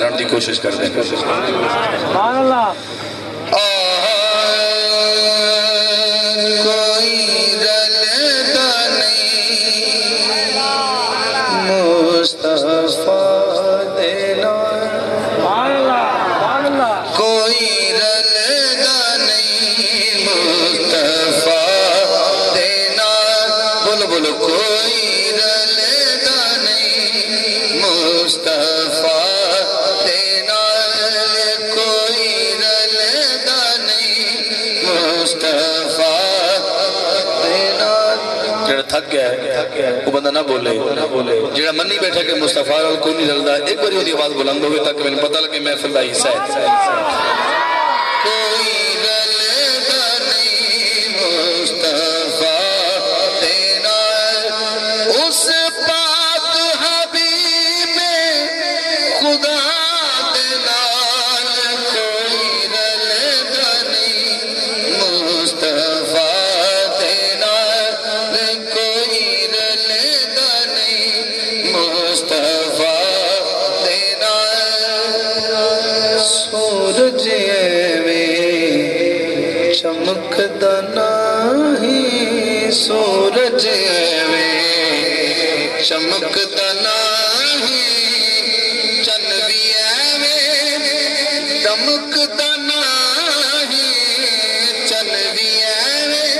رہن دی کوشش کر دیں سبحان اللہ کوئی رلتا نہیں مصطفیٰ دینا کوئی رلتا نہیں مصطفیٰ دینا بولو بولو کوئی رلتا نہیں مصطفیٰ دینا کوئی رلتا نہیں مصطفیٰ دینا جڑا تھک گیا ہے وہ بندہ نہ بولے جڑا من نہیں بیٹھا کہ مصطفیٰ کوئی نہیں رلتا ایک بار یہ آواز بلند ہوگی تاکہ میں نے پتہ لگے محفل کا حصہ ہے کوئی رلتا نہیں مصطفیٰ دینا اس پاک حبیب خدا دینا کوئی رلتا نہیں مصطفیٰ دینا کوئی رلتا نہیں مصطفیٰ دینا سورج ایویں چمکدا نہیں سورج ایویں چمکدا نہیں چن بھی ایویں دمکدا نہیں چن بھی ایویں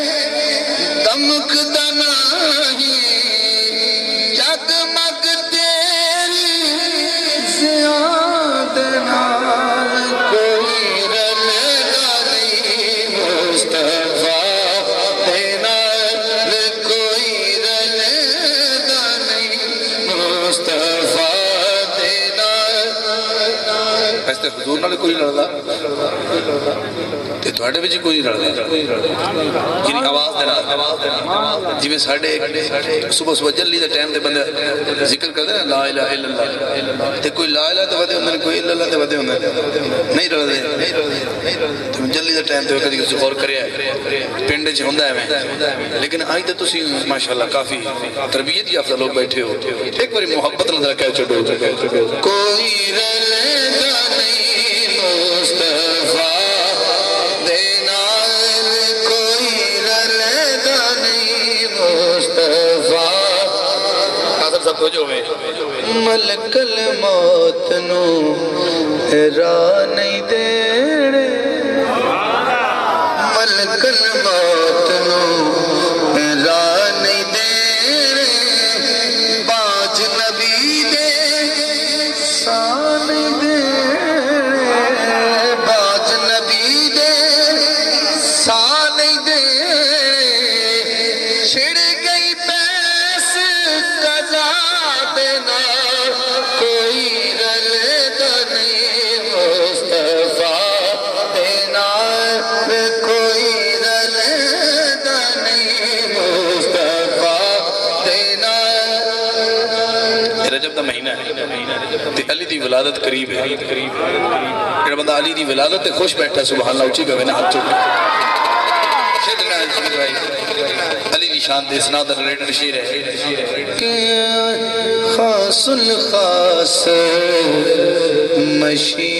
دمکدا نہیں جگمگ تیری زیاد نال کوئی رلتا نہیں مصطفیٰ دینا کوئی رلتا نہیں مصطفیٰ دینا ایسے حضور نال کوئی رلدا تے تواڈے وچ کوئی رلدا جی آواز دینا جی میں ساڈے صبح صبح جلدی دے ٹائم تے بندے ذکر کردے نا لا الہ الا اللہ تے کوئی لا الہ تے ودے ہوندے کوئی الا اللہ تے ودے ہوندے نہیں رلدے تے جلدی دے ٹائم تے کدی کسی غور کریا پنڈ وچ ہوندا ہے لیکن آج تے تسی ماشاءاللہ کافی تربیت یافتہ لوگ بیٹھے ہو ایک باری محبت نال کہہ چھڈو کوئی رلدا نہیں مصطفیٰ دینا کوئی رلدا نہیں مصطفیٰ قاسم صاحب ہو جو ملک الموت نو راہ نہیں دینے ملک الموت نو راہ نہیں دینے باج نبی دے ساہ نہیں دینے باج نبی دے ساہ نہیں دینے چھڑ گئی پیس قضا دینا کوئی رلتا نہیں مصطفیٰ دینا کوئی رلتا نہیں مصطفیٰ دینا رجب دا مہینہ ہے تے علی دی ولادت قریب ہے جڑا بندہ علی دی ولادت تے خوش بیٹھا سبحان اللہ اچھی گوے نا ہاتھ چوک علی دی شان دے اسناد ریلیٹڈ شیر ہے کہ خاص الخاص مشیر